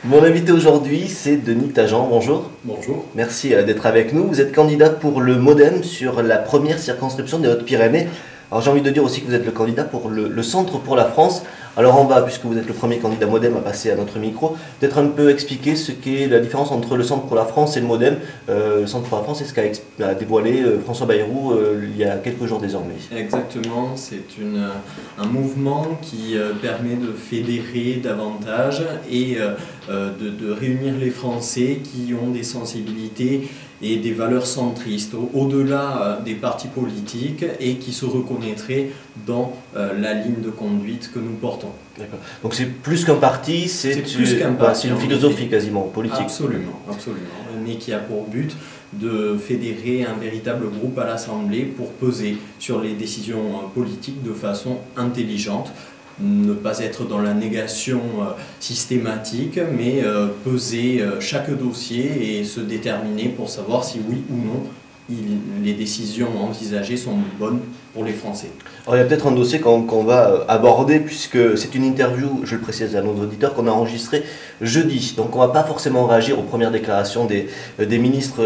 Mon invité aujourd'hui, c'est Denis Tajan. Bonjour. Bonjour. Merci d'être avec nous. Vous êtes candidat pour le MoDem sur la première circonscription des Hautes-Pyrénées. Alors j'ai envie de dire aussi que vous êtes le candidat pour le Centre pour la France. Alors on va, puisque vous êtes le premier candidat MoDem à passer à notre micro, peut-être un peu expliquer ce qu'est la différence entre le Centre pour la France et le MoDem. Le Centre pour la France, c'est ce qu'a dévoilé François Bayrou il y a quelques jours désormais. Exactement, c'est un mouvement qui permet de fédérer davantage et de réunir les Français qui ont des sensibilités et des valeurs centristes, au-delà des partis politiques, et qui se reconnaîtraient dans la ligne de conduite que nous portons. D'accord. Donc c'est plus qu'un parti, c'est une philosophie quasiment politique. Absolument, absolument, mais qui a pour but de fédérer un véritable groupe à l'Assemblée pour peser sur les décisions politiques de façon intelligente. Ne pas être dans la négation systématique, mais peser chaque dossier et se déterminer pour savoir si oui ou non les décisions envisagées sont bonnes pour les Français. Alors il y a peut-être un dossier qu'on va aborder, puisque c'est une interview, je le précise à nos auditeurs, qu'on a enregistrée jeudi. Donc on ne va pas forcément réagir aux premières déclarations des ministres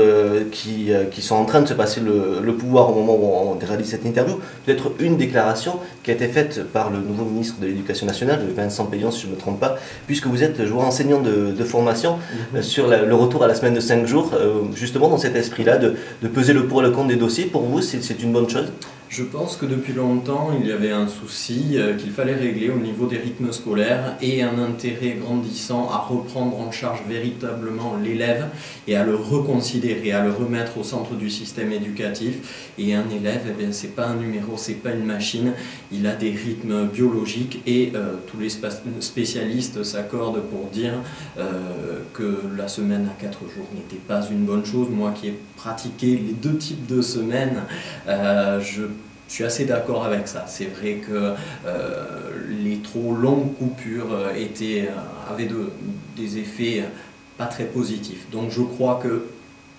qui sont en train de se passer le pouvoir au moment où on réalise cette interview. Peut-être une déclaration qui a été faite par le nouveau ministre de l'Éducation nationale, Vincent Peillon si je ne me trompe pas, puisque vous êtes enseignant de formation sur le retour à la semaine de 5 jours, justement dans cet esprit-là de peser le pour et le contre des dossiers. Pour vous, c'est une bonne chose ? Je pense que depuis longtemps, il y avait un souci qu'il fallait régler au niveau des rythmes scolaires et un intérêt grandissant à reprendre en charge véritablement l'élève et à le reconsidérer, à le remettre au centre du système éducatif. Et un élève, eh bien, c'est pas un numéro, c'est pas une machine, il a des rythmes biologiques et tous les spécialistes s'accordent pour dire que la semaine à 4 jours n'était pas une bonne chose. Moi qui ai pratiqué les deux types de semaines, je suis assez d'accord avec ça. C'est vrai que les trop longues coupures avaient des effets pas très positifs. Donc je crois que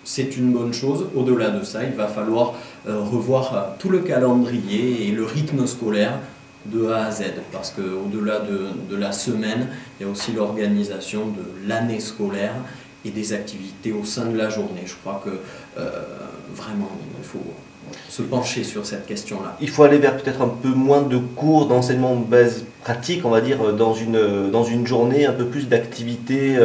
c'est une bonne chose. Au-delà de ça, il va falloir revoir tout le calendrier et le rythme scolaire de A à Z, parce qu'au-delà de la semaine, il y a aussi l'organisation de l'année scolaire et des activités au sein de la journée. Je crois que vraiment, il faut se pencher sur cette question-là. Il faut aller vers peut-être un peu moins de cours d'enseignement base pratique, on va dire, dans une journée, un peu plus d'activités.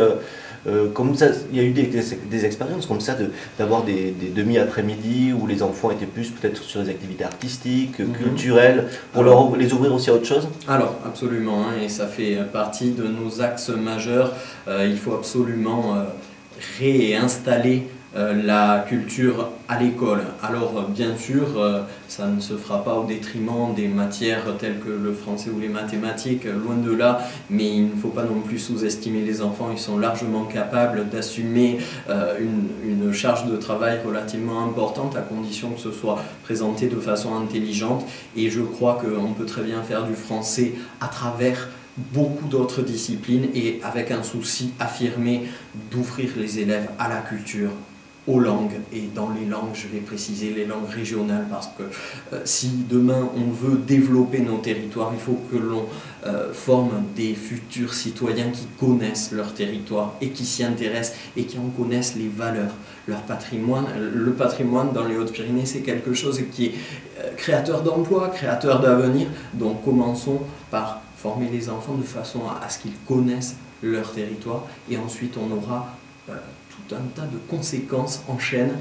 Comme ça, il y a eu des expériences comme ça, d'avoir des demi-après-midi où les enfants étaient plus peut-être sur des activités artistiques, culturelles, pour les ouvrir aussi à autre chose. Alors, absolument, hein, et ça fait partie de nos axes majeurs. Il faut absolument réinstaller la culture à l'école. Alors bien sûr, ça ne se fera pas au détriment des matières telles que le français ou les mathématiques, loin de là, mais il ne faut pas non plus sous-estimer les enfants. Ils sont largement capables d'assumer une charge de travail relativement importante, à condition que ce soit présenté de façon intelligente, et je crois qu'on peut très bien faire du français à travers beaucoup d'autres disciplines et avec un souci affirmé d'ouvrir les élèves à la culture, aux langues, et dans les langues, je vais préciser les langues régionales, parce que si demain on veut développer nos territoires, il faut que l'on forme des futurs citoyens qui connaissent leur territoire et qui s'y intéressent et qui en connaissent les valeurs, leur patrimoine. Le patrimoine dans les Hautes-Pyrénées, c'est quelque chose qui est créateur d'emplois, créateur d'avenir. Donc commençons par former les enfants de façon à ce qu'ils connaissent leur territoire, et ensuite on aura tout un tas de conséquences en chaîne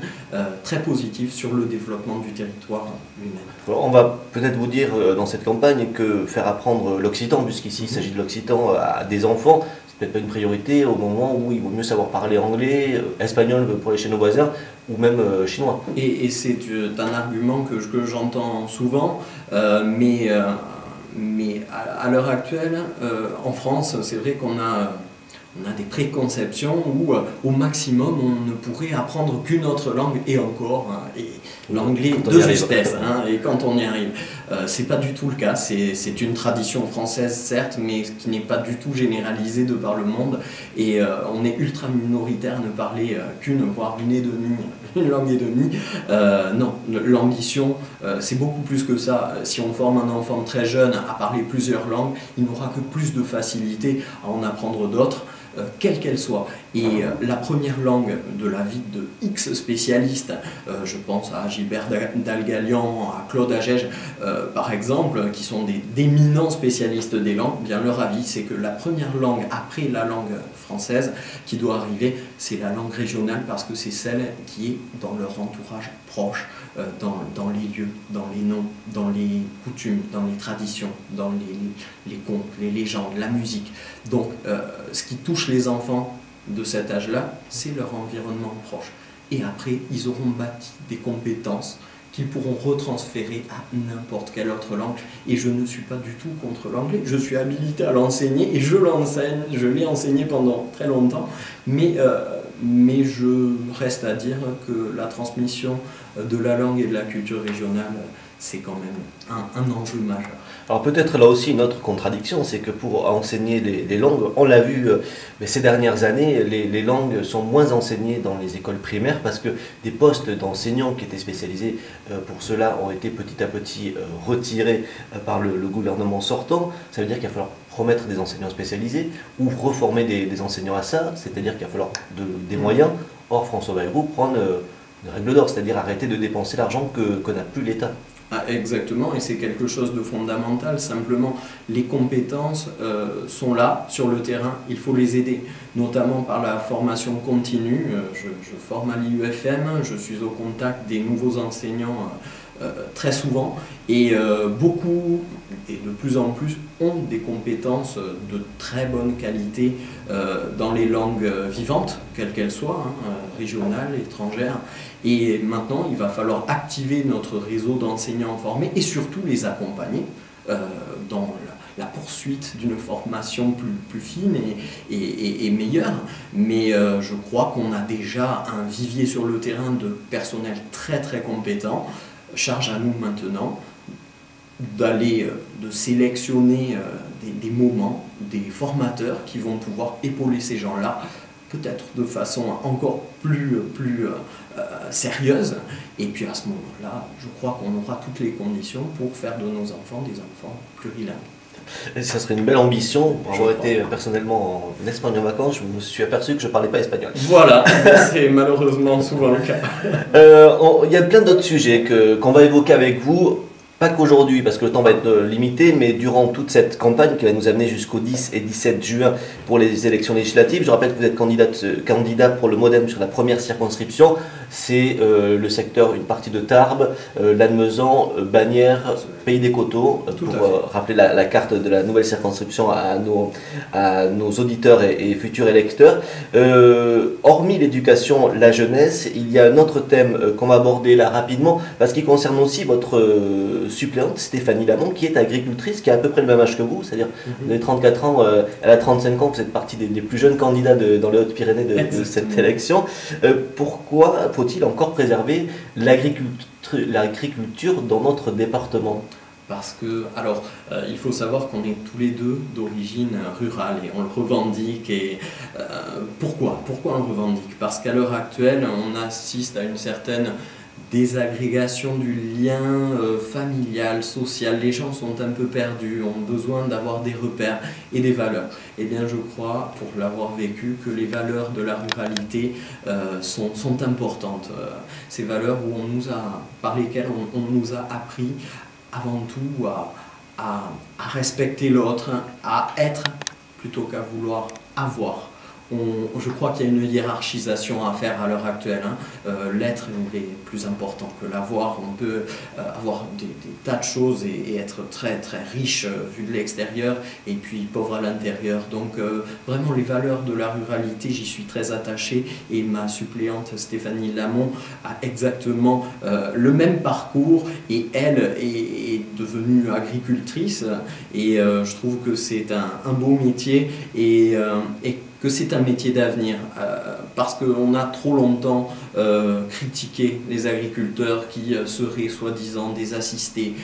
très positives sur le développement du territoire lui-même. On va peut-être vous dire dans cette campagne que faire apprendre l'occitan, puisqu'ici il s'agit de l'occitan à des enfants, c'est peut-être pas une priorité au moment où il vaut mieux savoir parler anglais, espagnol pour aller chez nos voisins, ou même chinois. Et c'est un argument que j'entends souvent, mais à l'heure actuelle, en France, c'est vrai qu'on a des préconceptions où au maximum on ne pourrait apprendre qu'une autre langue, et encore, hein, et l'anglais de justesse, hein, et quand on y arrive. C'est pas du tout le cas, c'est une tradition française certes, mais qui n'est pas du tout généralisée de par le monde, et on est ultra minoritaire à ne parler qu'une, voire une langue et demie. Non, l'ambition c'est beaucoup plus que ça. Si on forme un enfant très jeune à parler plusieurs langues, il n'aura que plus de facilité à en apprendre d'autres, quelle qu'elle soit. Et la première langue de la vie de X spécialistes, je pense à Gilbert Dalgalian, à Claude Agege par exemple, qui sont d'éminents spécialistes des langues, bien leur avis c'est que la première langue après la langue française qui doit arriver, c'est la langue régionale, parce que c'est celle qui est dans leur entourage proche, dans les lieux, dans les noms, dans les coutumes, dans les traditions, dans les contes, les légendes, la musique. Donc ce qui touche les enfants de cet âge-là, c'est leur environnement proche. Et après, ils auront bâti des compétences qu'ils pourront retransférer à n'importe quelle autre langue. Et je ne suis pas du tout contre l'anglais. Je suis habilité à l'enseigner et je l'enseigne. Je l'ai enseigné pendant très longtemps. Mais je reste à dire que la transmission de la langue et de la culture régionale, c'est quand même un enjeu majeur. Alors peut-être là aussi une autre contradiction, c'est que pour enseigner les langues, on l'a vu ces dernières années, les langues sont moins enseignées dans les écoles primaires parce que des postes d'enseignants qui étaient spécialisés pour cela ont été petit à petit retirés par le gouvernement sortant. Ça veut dire qu'il va falloir promettre des enseignants spécialisés ou reformer des enseignants à ça, c'est-à-dire qu'il va falloir des moyens. Or François Bayrou prend une règle d'or, c'est-à-dire arrêter de dépenser l'argent que n'a plus l'État. Ah, exactement, et c'est quelque chose de fondamental. Simplement, les compétences sont là, sur le terrain, il faut les aider, notamment par la formation continue. Je forme à l'IUFM, je suis au contact des nouveaux enseignants très souvent, et beaucoup, et de plus en plus, ont des compétences de très bonne qualité dans les langues vivantes, quelles qu'elles soient, régionales, étrangères. Et maintenant, il va falloir activer notre réseau d'enseignants formés et surtout les accompagner dans la poursuite d'une formation plus fine et meilleure. Mais je crois qu'on a déjà un vivier sur le terrain de personnel très très compétent. Charge à nous maintenant de sélectionner des moments, des formateurs qui vont pouvoir épauler ces gens-là, peut-être de façon encore plus sérieuse. Et puis à ce moment-là, je crois qu'on aura toutes les conditions pour faire de nos enfants des enfants plurilingues. Et ça serait une belle ambition. Pour avoir été personnellement en Espagne en vacances, je me suis aperçu que je ne parlais pas espagnol. Voilà, c'est malheureusement souvent le cas. Il y a plein d'autres sujets qu'on va évoquer avec vous. Pas qu'aujourd'hui, parce que le temps va être limité, mais durant toute cette campagne qui va nous amener jusqu'au 10 et 17 juin pour les élections législatives. Je rappelle que vous êtes candidat pour le Modem sur la première circonscription. C'est le secteur, une partie de Tarbes, Lannemezan, Bagnères, Pays des Coteaux, pour rappeler la carte de la nouvelle circonscription à nos auditeurs et futurs électeurs. Hormis l'éducation, la jeunesse, il y a un autre thème qu'on va aborder là rapidement, parce qu'il concerne aussi votre suppléante Stéphanie Lamont, qui est agricultrice, qui a à peu près le même âge que vous, c'est-à-dire vous avez 34 ans, elle a 35 ans, vous êtes partie des plus jeunes candidats dans les Hautes-Pyrénées de cette élection. Pourquoi faut-il encore préserver l'agriculture dans notre département ? Parce que, alors, il faut savoir qu'on est tous les deux d'origine rurale et on le revendique. Et pourquoi on le revendique? Parce qu'à l'heure actuelle, on assiste à une certaine désagrégation du lien familial, social. Les gens sont un peu perdus, ont besoin d'avoir des repères et des valeurs. Eh bien, je crois, pour l'avoir vécu, que les valeurs de la ruralité sont importantes. Ces valeurs par lesquelles on nous a appris avant tout à respecter l'autre, à être plutôt qu'à vouloir avoir. Je crois qu'il y a une hiérarchisation à faire à l'heure actuelle. L'être est plus important que l'avoir. On peut avoir des tas de choses et être très très riche vu de l'extérieur et puis pauvre à l'intérieur. Donc vraiment les valeurs de la ruralité, j'y suis très attaché, et ma suppléante Stéphanie Lamont a exactement le même parcours, et elle est devenue agricultrice, et je trouve que c'est un beau métier et que c'est un métier d'avenir, parce qu'on a trop longtemps critiqué les agriculteurs qui seraient soi-disant des assistés,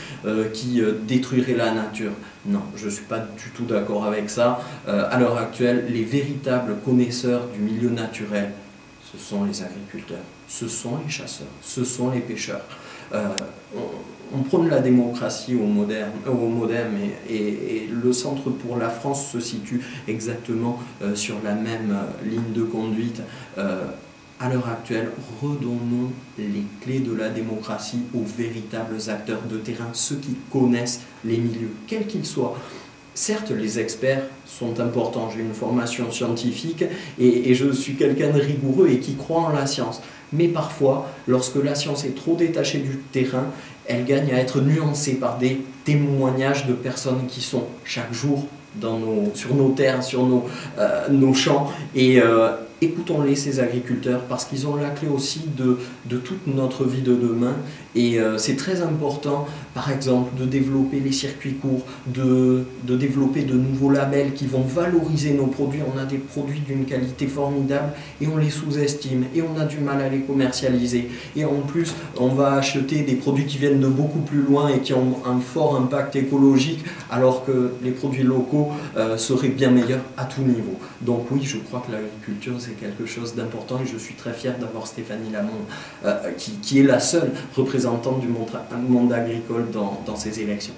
qui détruiraient la nature. Non, je ne suis pas du tout d'accord avec ça. À l'heure actuelle, les véritables connaisseurs du milieu naturel, ce sont les agriculteurs, ce sont les chasseurs, ce sont les pêcheurs. on prône la démocratie au MoDem et le Centre pour la France se situe exactement sur la même ligne de conduite. À l'heure actuelle, redonnons les clés de la démocratie aux véritables acteurs de terrain, ceux qui connaissent les milieux, quels qu'ils soient. Certes, les experts sont importants, j'ai une formation scientifique et je suis quelqu'un de rigoureux et qui croit en la science. Mais parfois, lorsque la science est trop détachée du terrain, elle gagne à être nuancée par des témoignages de personnes qui sont chaque jour sur nos terres, sur nos champs. Et écoutons-les, ces agriculteurs, parce qu'ils ont la clé aussi de toute notre vie de demain. Et c'est très important, par exemple, de développer les circuits courts, de développer de nouveaux labels qui vont valoriser nos produits. On a des produits d'une qualité formidable et on les sous-estime et on a du mal à les commercialiser. Et en plus, on va acheter des produits qui viennent de beaucoup plus loin et qui ont un fort impact écologique, alors que les produits locaux seraient bien meilleurs à tout niveau. Donc oui, je crois que l'agriculture, c'est quelque chose d'important et je suis très fier d'avoir Stéphanie Lamont, qui est la seule représentante du monde agricole dans ces élections.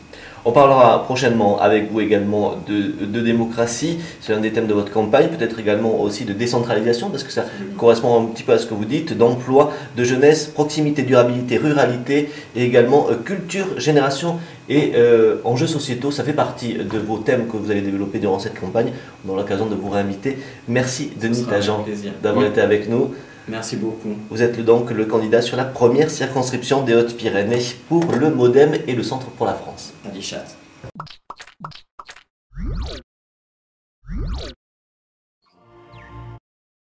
On parlera prochainement avec vous également de démocratie, c'est un des thèmes de votre campagne, peut-être également aussi de décentralisation, parce que ça correspond un petit peu à ce que vous dites, d'emploi, de jeunesse, proximité, durabilité, ruralité, et également culture, génération et enjeux sociétaux. Ça fait partie de vos thèmes que vous allez développer durant cette campagne. On aura l'occasion de vous réinviter. Merci Denis Tajan d'avoir été avec nous. Merci beaucoup. Vous êtes donc le candidat sur la première circonscription des Hautes-Pyrénées pour le MoDem et le Centre pour la France. Adichat.